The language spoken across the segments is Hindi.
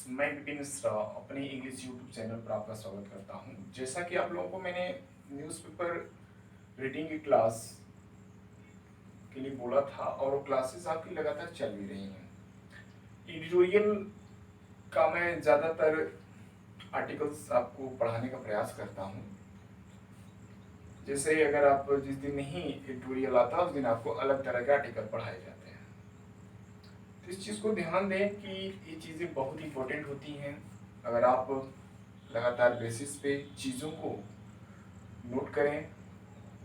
मैं विपिन मिश्रा अपने इंग्लिश यूट्यूब चैनल पर आपका स्वागत करता हूं। जैसा कि आप लोगों को मैंने न्यूज़पेपर रीडिंग की क्लास के लिए बोला था और वो क्लासेस आपकी लगातार चल भी रही हैं। एडिटोरियल का मैं ज़्यादातर आर्टिकल्स आपको पढ़ाने का प्रयास करता हूं। जैसे अगर आप जिस दिन नहीं एडिटोरियल आता उस दिन आपको अलग तरह के आर्टिकल पढ़ाए जाते हैं। तो इस चीज़ को ध्यान दें कि ये चीज़ें बहुत इंपॉर्टेंट होती हैं। अगर आप लगातार बेसिस पे चीज़ों को नोट करें,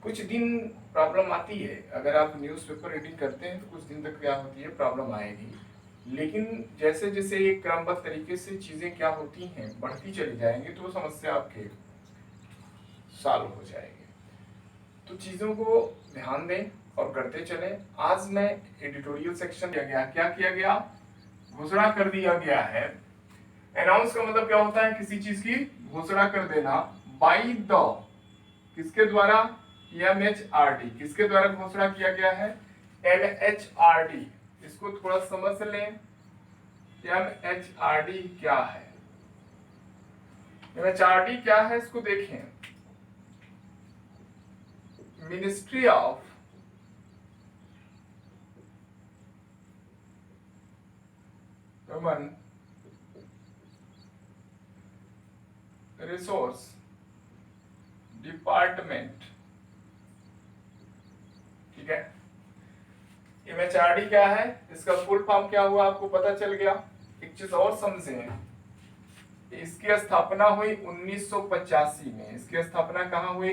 कुछ दिन प्रॉब्लम आती है। अगर आप न्यूज़पेपर रीडिंग करते हैं तो कुछ दिन तक क्या होती है, प्रॉब्लम आएगी, लेकिन जैसे जैसे एक क्रमबद्ध तरीके से चीज़ें क्या होती हैं, बढ़ती चली जाएंगी तो समस्या आपके सॉल्व हो जाएगी। तो चीज़ों को ध्यान दें और करते चलें। आज मैं एडिटोरियल सेक्शन किया गया, क्या किया गया, घोषणा कर दिया गया है। अनाउंस का मतलब क्या होता है, किसी चीज की घोषणा कर देना। बाई द, किसके द्वारा, MHRD, किसके द्वारा घोषणा किया गया है, MHRD। इसको थोड़ा समझ लें, MHRD क्या है। MHRD क्या है इसको देखें। Ministry of human resource department, ठीक है। MHRD क्या है, इसका फुल फॉर्म क्या हुआ आपको पता चल गया। एक चीज और समझें, इसकी स्थापना हुई 1985 में। इसकी स्थापना कहाँ हुई,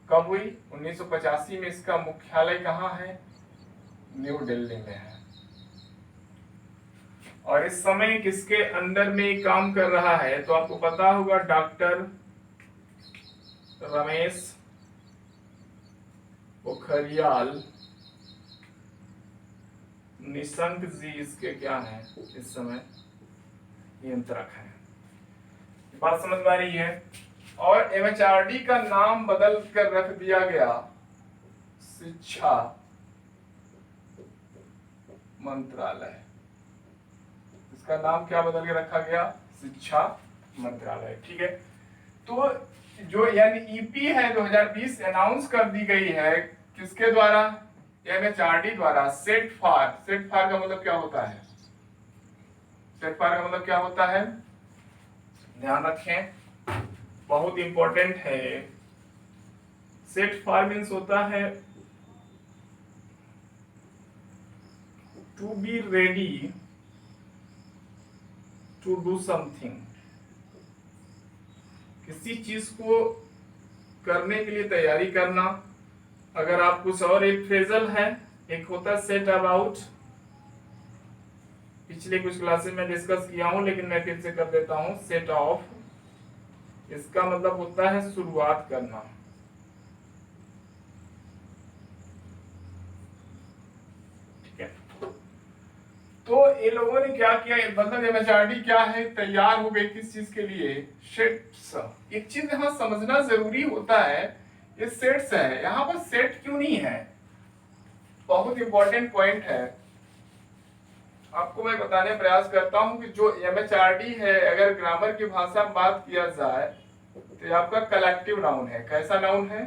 कब हुई, 1985 में। इसका मुख्यालय कहाँ है, न्यू दिल्ली में है। और इस समय किसके अंडर में काम कर रहा है, तो आपको पता होगा डॉक्टर रमेश पोखरियाल निशंक जी इसके क्या है, इस समय नियंत्रक है। बात समझ में आ रही है। और MHRD का नाम बदल कर रख दिया गया शिक्षा मंत्रालय। इसका नाम क्या बदल के रखा गया, शिक्षा मंत्रालय, ठीक है। तो जो NEP है 2020 अनाउंस कर दी गई है, किसके द्वारा, MHRD द्वारा। सेट फॉर का मतलब क्या होता है, सेट फॉर का मतलब क्या होता है, ध्यान रखें, बहुत इंपॉर्टेंट है। सेट फॉर मीन्स होता है to be ready to do something. किसी चीज को करने के लिए तैयारी करना। अगर आप कुछ और, एक फ्रेजल है, एक होता है सेट अबाउट, पिछले कुछ क्लासेस में डिस्कस किया हूं लेकिन मैं फिर से कर देता हूं। सेट ऑफ, इसका मतलब होता है शुरुआत करना, ठीक है। तो ये लोगों ने क्या किया, मतलब MHRD क्या है, तैयार हो गई किस चीज के लिए, सेट्स। एक चीज यहां समझना जरूरी होता है, ये सेट्स है, यहां पर सेट क्यों नहीं है, बहुत इंपॉर्टेंट पॉइंट है। आपको मैं बताने प्रयास करता हूं कि जो MHRD है, अगर ग्रामर की भाषा में बात किया जाए तो ये आपका कलेक्टिव नाउन है। कैसा नाउन है,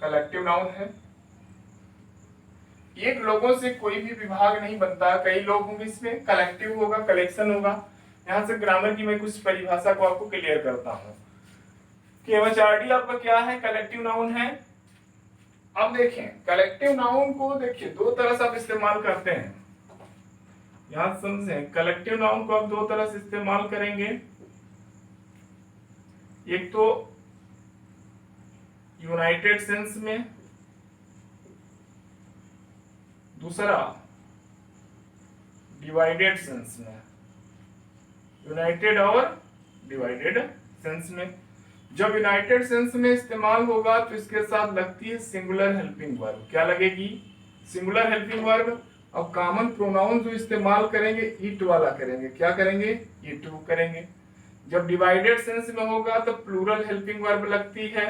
कलेक्टिव नाउन है। एक लोगों से कोई भी विभाग नहीं बनता, कई लोग होंगे, इसमें कलेक्टिव होगा, कलेक्शन होगा। यहां से ग्रामर की मैं कुछ परिभाषा को आपको क्लियर करता हूं कि MHRD आपका क्या है, कलेक्टिव नाउन है। अब देखें, कलेक्टिव नाउन को देखिए दो तरह से आप इस्तेमाल करते हैं, यहां समझें। कलेक्टिव नाउन को आप दो तरह से इस्तेमाल करेंगे, एक तो यूनाइटेड सेंस में, दूसरा डिवाइडेड सेंस में। यूनाइटेड और डिवाइडेड सेंस में। जब यूनाइटेड सेंस में इस्तेमाल होगा तो इसके साथ लगती है सिंगुलर हेल्पिंग वर्ब। क्या लगेगी, सिंगुलर हेल्पिंग वर्ब। अब कॉमन प्रोनाउन जो इस्तेमाल करेंगे, इट वाला करेंगे। क्या करेंगे, इट करेंगे। जब डिवाइडेड सेंस में होगा तो प्लूरल हेल्पिंग वर्ब लगती है,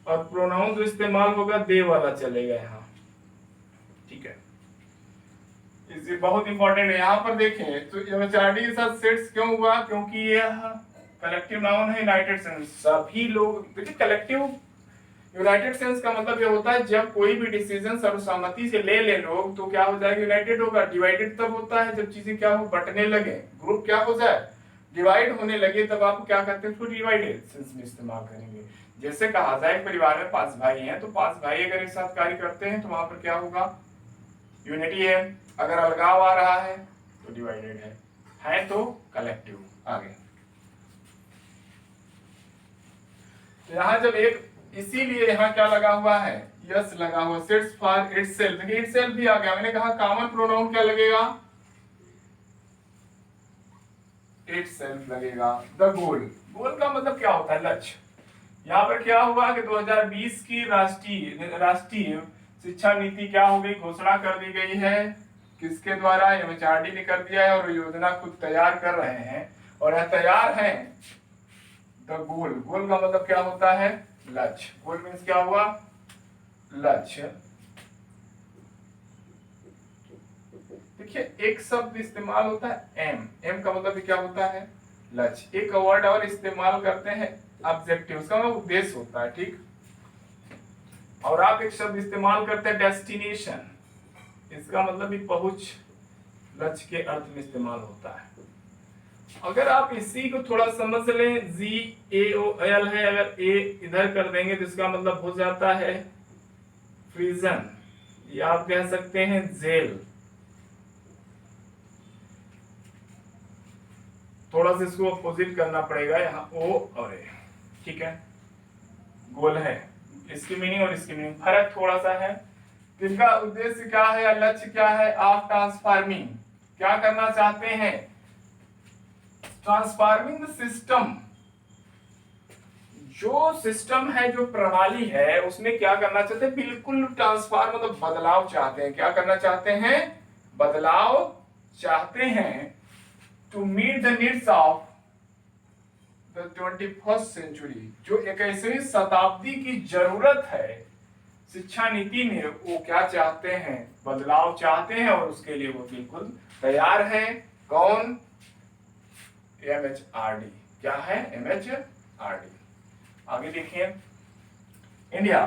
और प्रोनाउन जो इस्तेमाल होगा दे वाला चलेगा यहाँ, ठीक है। इसे बहुत इंपॉर्टेंट है। यहाँ पर देखें तो एमएचआरडी के साथ सेट्स क्यों हुआ, क्योंकि यह कलेक्टिव नाउन है। यूनाइटेड सेंस सभी लोग, देखिए कलेक्टिव यूनाइटेड सेंस का मतलब ये होता है जब कोई भी डिसीजन सर्वसम्मति से ले लोग तो क्या हो जाएगा, यूनाइटेड होगा। डिवाइडेड तब होता है जब चीजें क्या हो, बंटने लगे, ग्रुप क्या हो जाए, डिवाइड होने लगे, तब आप क्या करते हैं, उसको डिवाइडेड सेंस में इस्तेमाल करेंगे। जैसे कहा जाए परिवार में 5 भाई हैं, तो 5 भाई अगर एक साथ कार्य करते हैं तो वहां पर क्या होगा, यूनिटी है। अगर अलगाव आ रहा है तो डिवाइडेड है तो कलेक्टिव। आगे तो यहाँ जब एक, इसीलिए यहाँ क्या लगा हुआ है, यस लगा हुआ, सेट्स फॉर इटसेल्फ। देखिए इटसेल्फ भी आ गया, मैंने कहा कॉमन प्रोनाउन क्या लगेगा, इटसेल्फ लगेगा। द गोल, गोल का मतलब क्या होता है, लक्ष्य। यहाँ पर क्या हुआ कि 2020 की राष्ट्रीय शिक्षा नीति क्या हो गई, घोषणा कर दी गई है। किसके द्वारा, एमएचआरडी ने कर दिया है और योजना खुद तैयार कर रहे हैं और यह तैयार है। द गोल, गोल का मतलब क्या होता है, लक्ष्य। गोल मीन्स क्या हुआ, लक्ष्य। देखिए एक शब्द इस्तेमाल होता है एम, एम का मतलब क्या होता है, लक्ष्य। एक वर्ड और इस्तेमाल करते हैं ऑब्जेक्टिव, उसका मतलब उद्देश्य होता है, ठीक। और आप एक शब्द इस्तेमाल करते हैं डेस्टिनेशन, इसका मतलब भी पहुंच, लक्ष्य के अर्थ में इस्तेमाल होता है। अगर आप इसी को थोड़ा समझ लें, GAOL है, अगर ए इधर कर देंगे तो इसका मतलब हो जाता है प्रिजन, या आप कह सकते हैं जेल। थोड़ा सा इसको अपोजिट करना पड़ेगा, यहाँ ओ और ए, ठीक है। गोल है, इसकी मीनिंग और इसकी मीनिंग फर्क थोड़ा सा है। इनका उद्देश्य क्या है या लक्ष्य क्या है, आप ट्रांसफार्मिंग, क्या करना चाहते हैं, ट्रांसफार्मिंग द सिस्टम। जो सिस्टम है, जो प्रणाली है, उसमें क्या करना चाहते हैं, बिल्कुल ट्रांसफार्म मतलब बदलाव चाहते हैं। क्या करना चाहते हैं, बदलाव चाहते हैं। To meet the needs of the 21st century, जो 21वीं शताब्दी की जरूरत है, शिक्षा नीति में वो क्या चाहते हैं, बदलाव चाहते हैं और उसके लिए वो बिल्कुल तैयार है। कौन, एमएचआरडी। क्या है, एमएचआरडी। आगे देखिए, इंडिया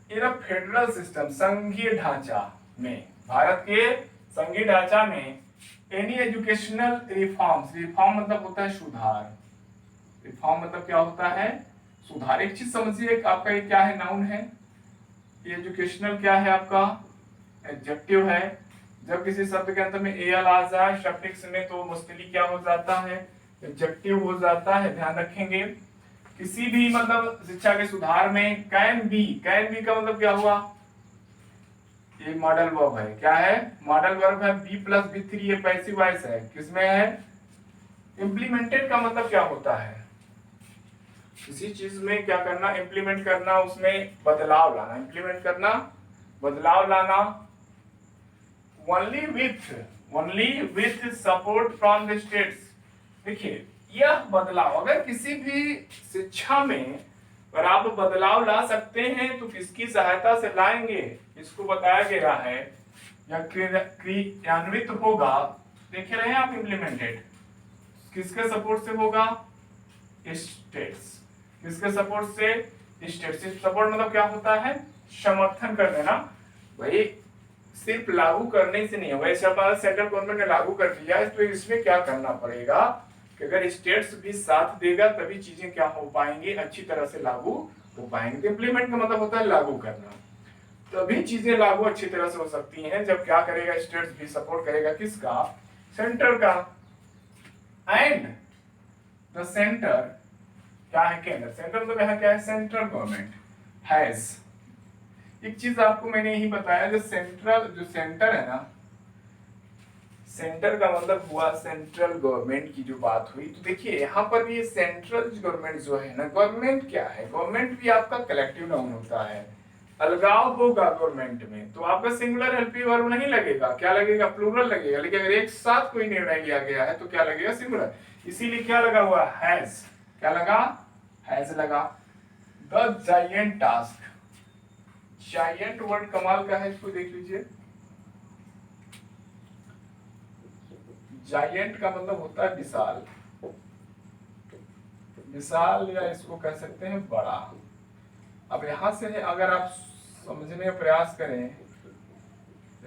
इन फेडरल सिस्टम, संघीय ढांचा में, भारत के संघीय ढांचा में एनी एजुकेशनल रिफॉर्म्स, रिफॉर्म मतलब होता है सुधार, रिफॉर्म मतलब क्या होता है, सुधार। एक चीज समझिए, आपका ये क्या है, नाउन है, ये एजुकेशनल क्या है, आपका एडजेक्टिव है। जब किसी शब्द के अंत में एल आ जाए सफिक्स में तो मुस्तली क्या हो जाता है, एडजेक्टिव हो जाता है, ध्यान रखेंगे। किसी भी मतलब शिक्षा के सुधार में कैन बी, कैन बी का मतलब क्या हुआ, ये मॉडल वर्ब है। क्या है, मॉडल वर्ब है। बी प्लस बी थ्री, ये पैसिव वॉइस है, किसमें है, इम्प्लीमेंटेड का मतलब क्या होता है, किसी चीज में क्या करना, इम्प्लीमेंट करना, उसमें बदलाव लाना, इम्प्लीमेंट करना, बदलाव लाना। Only with support from the states. देखिए यह बदलाव, अगर किसी भी शिक्षा में अगर आप बदलाव ला सकते हैं तो किसकी सहायता से लाएंगे, इसको बताया गया है, या क्रियान्वित होगा। देख रहे हैं आप, इम्प्लीमेंटेड किसके सपोर्ट से होगा, स्टेट्स। किसके सपोर्ट से, स्टेट्स। सपोर्ट मतलब क्या होता है, समर्थन कर देना। भाई सिर्फ लागू करने से नहीं होगा, ऐसा बात सेंट्रल गवर्नमेंट ने लागू कर दिया है तो इसमें क्या करना पड़ेगा कि अगर स्टेट्स भी साथ देगा तभी चीजें क्या हो पाएंगी, अच्छी तरह से लागू हो पाएंगे। तो इम्प्लीमेंट का मतलब होता है लागू करना, तभी चीजें लागू अच्छी तरह से हो सकती हैं जब क्या करेगा, स्टेट्स भी सपोर्ट करेगा, किसका, सेंटर का। एंड द सेंटर क्या है, केंद्र। सेंटर मतलब यहाँ क्या है, सेंट्रल गवर्नमेंट हैज। एक चीज आपको मैंने यही बताया, जो सेंट्रल, जो सेंटर है ना, सेंटर का मतलब हुआ सेंट्रल गवर्नमेंट की जो बात हुई। तो देखिए यहाँ पर भी सेंट्रल गवर्नमेंट जो है ना, गवर्नमेंट क्या है, गवर्नमेंट भी आपका कलेक्टिव नाउन होता है। अलगाव होगा गवर्नमेंट में तो आपका सिंगुलर हेल्पिंग वर्ब नहीं लगेगा, क्या लगेगा, प्लूरल लगेगा। लेकिन अगर एक साथ कोई निर्णय लिया गया है तो क्या लगेगा, सिंगुलर। इसीलिए क्या लगा हुआ, हैज। क्या लगा, हैज लगा। The giant task, giant word कमाल का है, इसको देख लीजिए। जायंट का मतलब होता है विशाल, विशाल या इसको कह सकते हैं बड़ा। अब यहां से अगर आप समझने का प्रयास करें,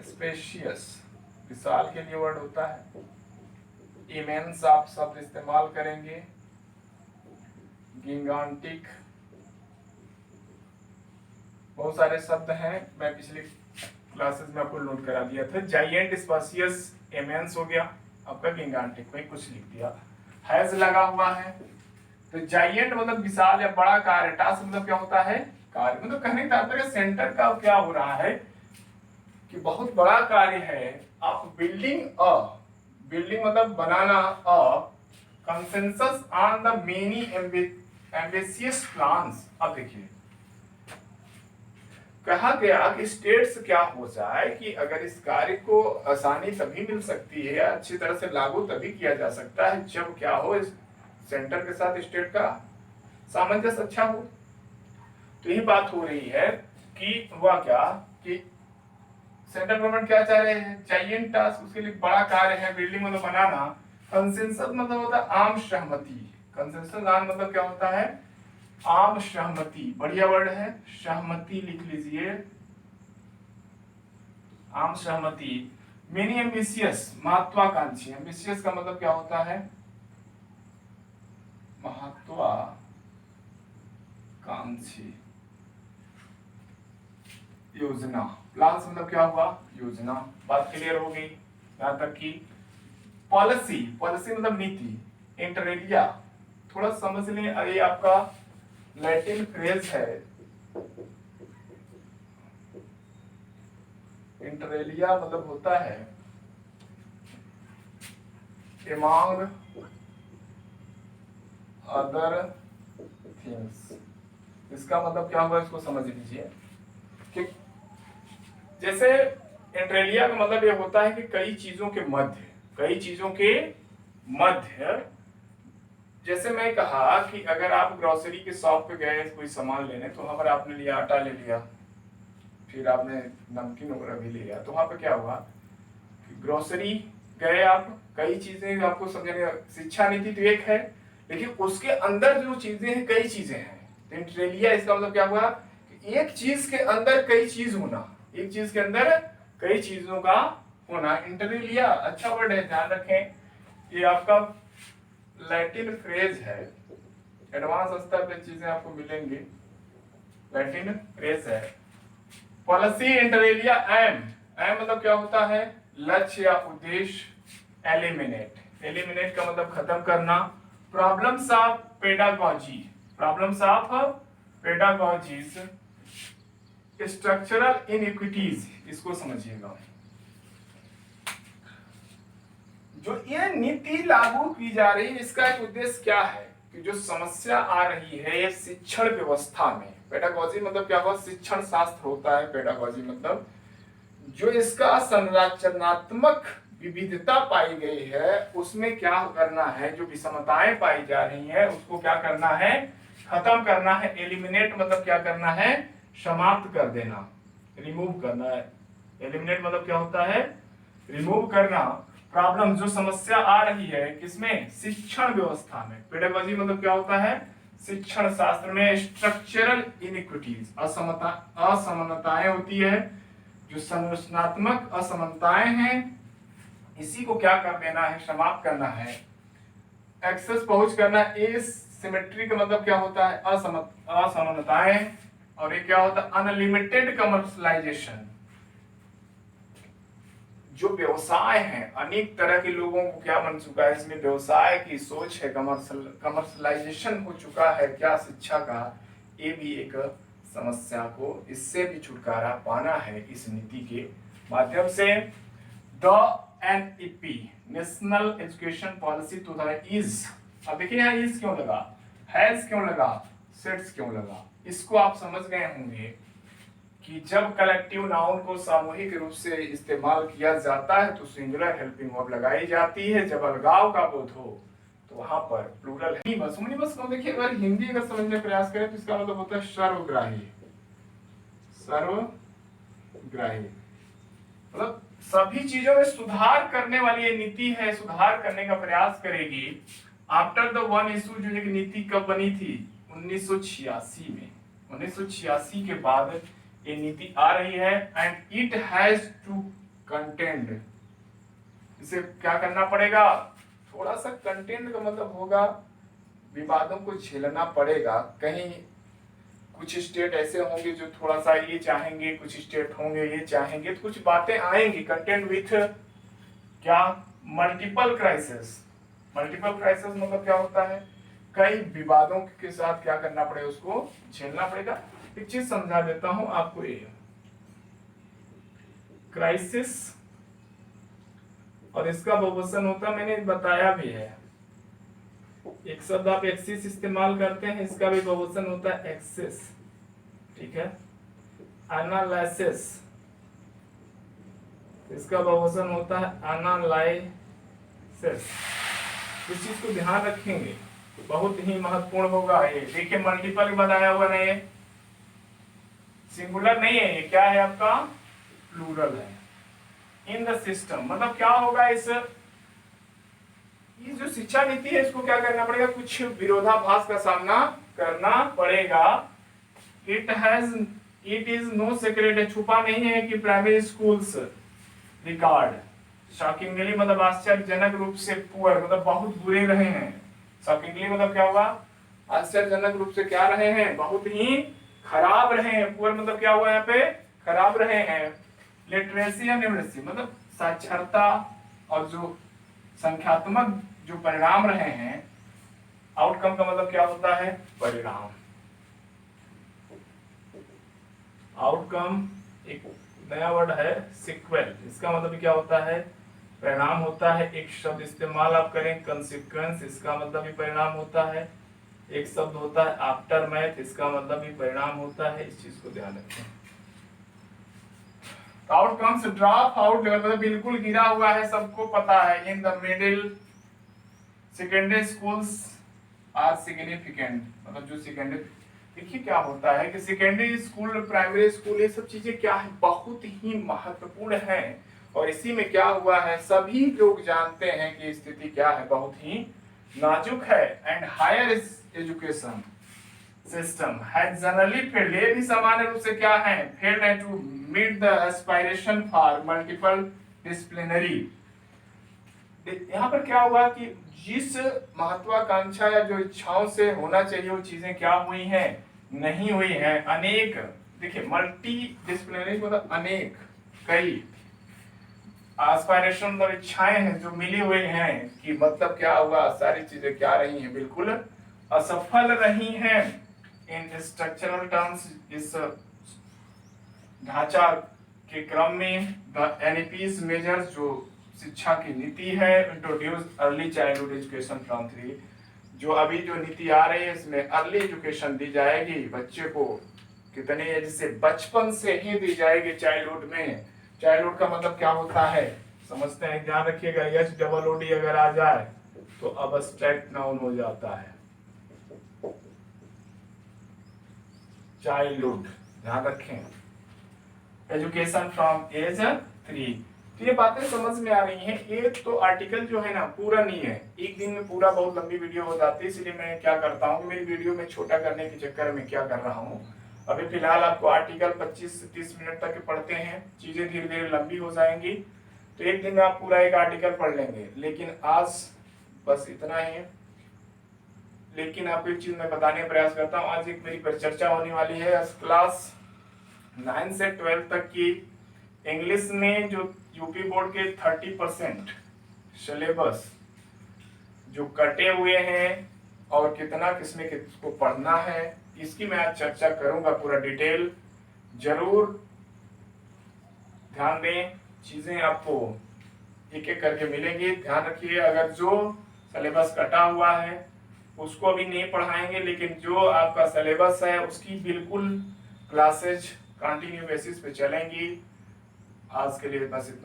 स्पेशियस विशाल के लिए वर्ड होता है, इमेंस आप शब्द इस्तेमाल करेंगे, गिगांटिक, बहुत सारे शब्द हैं, मैं पिछली क्लासेस में आपको नोट करा दिया था। जायंट, स्पेशियस, इमेंस हो गया आपका, गिगांटिक में कुछ लिख दिया, हैज लगा हुआ है। तो जायंट मतलब विशाल या बड़ा कार्य, टास्क मतलब क्या होता है, कार्य, मतलब कहने का तात्पर्य सेंटर का क्या हो रहा है कि बहुत बड़ा कार्य है। आप बिल्डिंग मतलब बनाना, consensus on the many ambitious plans. अब देखिए कहा गया कि स्टेट्स क्या हो जाए कि अगर इस कार्य को आसानी तभी मिल सकती है, अच्छी तरह से लागू तभी किया जा सकता है जब क्या हो, इस सेंटर के साथ स्टेट का सामंजस्य अच्छा हो। तो यही बात हो रही है कि हुआ क्या कि सेंट्रल गवर्नमेंट क्या चाह रहे हैं, जायंट टास्क, उसके लिए बड़ा कार्य है, बिल्डिंग मतलब बनाना। कंसेंसस मतलब होता है आम सहमति, कंसेंसस आम मतलब क्या होता है, आम सहमति, बढ़िया वर्ड है, सहमति लिख लीजिए, आम सहमति। मेनी एम्बिशियस, महत्वाकांक्षी, एम्बिशियस का मतलब क्या होता है, महत्वाकांक्षी। योजना, प्लान मतलब क्या हुआ, योजना। बात क्लियर हो गई यहां तक की। पॉलिसी, पॉलिसी मतलब नीति। इंटरेलिया, थोड़ा समझ लें, ये आपका लैटिन फ्रेज है। इंटरेलिया मतलब होता है एमंग अदर थिंग्स। इसका मतलब क्या हुआ, इसको समझ लीजिए कि जैसे इंटरेलिया का मतलब ये होता है कि कई चीजों के मध्य, कई चीजों के मध्य। जैसे मैं कहा कि अगर आप ग्रोसरी के शॉप पे गए कोई सामान लेने, तो वहां पर आपने लिया, आटा ले लिया, फिर आपने नमकीन वगैरह भी ले लिया, तो वहां पे क्या हुआ कि ग्रोसरी गए आप, कई चीजें आपको समझने, शिक्षा नीति तो एक है, लेकिन उसके अंदर जो चीजें हैं कई चीजें हैं। तो इंटरेलिया इसका मतलब क्या हुआ कि एक चीज के अंदर कई चीज होना, एक चीज के अंदर कई चीजों का होना, इंटरेलिया। अच्छा वर्ड है, ध्यान रखें, ये आपका लैटिन फ्रेज है, एडवांस स्तर पे चीजें आपको मिलेंगी, लैटिन फ्रेज है। पॉलिसी इंटरेलिया एम, एम मतलब क्या होता है, लक्ष्य या उद्देश्य। एलिमिनेट, एलिमिनेट का मतलब खत्म करना। Problems of pedagogy, problems of pedagogies, structural inequities, इसको समझिएगा। जो ये नीति लागू की जा रही है, इसका एक उद्देश्य क्या है कि जो समस्या आ रही है शिक्षण व्यवस्था में, पेडागॉजी मतलब क्या हुआ, शिक्षण शास्त्र होता है पेडागॉजी मतलब, जो इसका संरचनात्मक विविधता पाई गई है उसमें क्या करना है, जो विषमताएं पाई जा रही है उसको क्या करना है, खत्म करना है। एलिमिनेट मतलब क्या करना है, समाप्त कर देना, रिमूव करना है। एलिमिनेट मतलब क्या होता है, रिमूव करना। प्रॉब्लम, जो समस्या आ रही है किसमें, शिक्षण व्यवस्था में। पेडागॉजी मतलब क्या होता है, शिक्षण शास्त्र में स्ट्रक्चरल इनइक्विटीज, असमानताएं होती है, जो संरचनात्मक असमानताएं हैं, इसी को क्या कर देना है, समाप्त करना है। एक्सेस पहुंच करना, एसिमेट्री का मतलब क्या होता है, असमानताएं, और ये क्या होता है, अनलिमिटेड कमर्शलाइजेशन। जो व्यवसाय है, अनेक तरह के लोगों को क्या बन चुका है, इसमें व्यवसाय की सोच है, कमर्शलाइजेशन हो चुका है क्या शिक्षा का, ये भी एक समस्या को, इससे भी छुटकारा पाना है इस नीति के माध्यम से। The NEP, national education policy 2000 is, अब देखिए यहाँ इज क्यों लगा, हैज क्यों लगा, सेट्स क्यों लगा, इसको आप समझ गए होंगे कि जब कलेक्टिव नाउन को सामूहिक रूप से इस्तेमाल किया जाता है तो सिंगुलर हेल्पिंग वर्ब लगाई जाती है, जब अलगाव का बोध हो तो वहां पर प्लूरल है। बस को देखिए, अगर हिंदी अगर समझने का प्रयास करें तो इसका मतलब होता है सर्वग्राही, सर्वग्राही मतलब सभी चीजों में सुधार करने वाली ये नीति है, सुधार करने का प्रयास करेगी। आफ्टर द वन इशू जो एक नीति कब बनी थी? 1986 में। 1986 के बाद ये नीति आ रही है and it has to contend. इसे क्या करना पड़ेगा? थोड़ा सा कंटेंट का मतलब होगा विवादों को झेलना पड़ेगा। कहीं कुछ स्टेट ऐसे होंगे जो थोड़ा सा ये चाहेंगे, कुछ स्टेट होंगे ये चाहेंगे, तो कुछ बातें आएंगी। कंटेंट विथ क्या? Multiple crisis. मल्टीपल क्राइसिस मतलब क्या होता है? कई विवादों के साथ क्या करना पड़ेगा? उसको झेलना पड़ेगा। एक चीज समझा देता हूं आपको, ये क्राइसिस और इसका बहुवचन होता है, मैंने बताया भी है। एक शब्द आप एक्सिस इस्तेमाल करते हैं, इसका भी बहुवचन होता है एक्सिस, ठीक है। एनालिसिस, इसका बहुवचन होता है एनालाइसिस। इस चीज को ध्यान रखेंगे, बहुत ही महत्वपूर्ण होगा ये। देखिए मल्टीपल बताया हुआ नहीं है, सिंगुलर नहीं है, ये क्या है आपका? प्लूरल है। इन द सिस्टम मतलब क्या होगा? ये जो शिक्षा नीति है इसको क्या करना पड़ेगा? कुछ विरोधाभास का सामना करना पड़ेगा। इट इज नो सीक्रेट, छुपा नहीं है कि प्राइमरी स्कूल्स रिकॉर्ड शॉकिंगली मतलब आश्चर्यजनक रूप से पुअर मतलब बहुत बुरे रहे हैं। शॉकिंगली मतलब क्या हुआ? आश्चर्यजनक रूप से क्या रहे हैं? बहुत ही खराब रहे हैं। पुअर मतलब क्या हुआ? यहाँ पे खराब रहे हैं। लिटरेसी एंड न्यूमरेसी मतलब साक्षरता और जो संख्यात्मक जो परिणाम रहे हैं, आउटकम का मतलब क्या होता है? परिणाम। आउटकम एक नया वर्ड है सीक्वल, इसका मतलब क्या होता है? परिणाम होता है। एक शब्द इस्तेमाल आप करें कंसिक्वेंस, इसका मतलब भी परिणाम होता है। एक शब्द होता है आफ्टर मैथ, इसका मतलब भी परिणाम होता है। इस चीज को ध्यान रखें। आउटकम्स ड्रॉप आउट लेवल मतलब बिल्कुल गिरा हुआ है, सबको पता है। In the middle secondary schools are significant मतलब जो सेकेंडरी, देखिए क्या होता है कि सेकेंडरी स्कूल, प्राइमरी स्कूल, ये सब चीजें क्या है? बहुत ही महत्वपूर्ण है। और इसी में क्या हुआ है? सभी लोग जानते हैं कि स्थिति क्या है? बहुत ही नाजुक है। And higher education system has generally failed, ये भी सामान्य रूप से क्या है? फेल्ड है to meet the aspiration for multiple disciplinary. यहाँ पर क्या हुआ कि जिस महत्वाकांक्षा या जो इच्छाओं से होना चाहिए वो चीजें क्या हुई हैं? नहीं हुई हैं। अनेक, देखिए मल्टी डिसिप्लिनरी मतलब अनेक, कई एस्पायरेशन मतलब इच्छाएं हैं जो मिली हुई हैं कि मतलब क्या हुआ? सारी चीजें क्या रही हैं? बिल्कुल असफल रही हैं। इन स्ट्रक्चरल टर्म्स, इस ढांचा के क्रम में द एनईपीज मेजर्स जो शिक्षा की नीति है, introduce early childhood education from 3, जो अभी जो नीति आ रही है इसमें अर्ली एजुकेशन दी जाएगी बच्चे को। कितने एज से? बचपन से ही दी जाएगी चाइल्डहुड में। चाइल्डहुड का मतलब क्या होता है? समझते हैं, ध्यान रखिएगा। HOOD अगर आ जाए तो अब्स्ट्रैक्ट नाउन हो जाता है। चाइल्डहुड ध्यान रखें, एजुकेशन फ्रॉम एज 3। तो ये बातें समझ में आ रही हैं। ये तो आर्टिकल जो है ना पूरा नहीं है, एक दिन में पूरा बहुत लंबी वीडियो हो जाती है। इसलिए मैं क्या करता हूँ, मेरी वीडियो में छोटा करने के चक्कर में क्या कर रहा हूँ, अभी फिलहाल आपको आर्टिकल 25 से 30 मिनट तक के पढ़ते हैं। चीजें धीरे धीरे लंबी हो जाएंगी तो एक दिन में आप पूरा एक आर्टिकल पढ़ लेंगे। लेकिन आज बस इतना ही है। लेकिन आपको एक चीज मैं बताने का प्रयास करता हूँ। आज एक मेरी परिचर्चा होने वाली है क्लास 9 से 12 तक की इंग्लिश में जो यूपी बोर्ड के 30% सिलेबस जो कटे हुए हैं और कितना किसमें किसको पढ़ना है, इसकी मैं आज चर्चा करूंगा पूरा डिटेल। जरूर ध्यान दें, चीजें आपको एक एक करके मिलेंगी। ध्यान रखिए, अगर जो सिलेबस कटा हुआ है उसको अभी नहीं पढ़ाएंगे, लेकिन जो आपका सिलेबस है उसकी बिल्कुल क्लासेज कंटिन्यू बेसिस पे चलेंगी। आज के लिए बस इतना।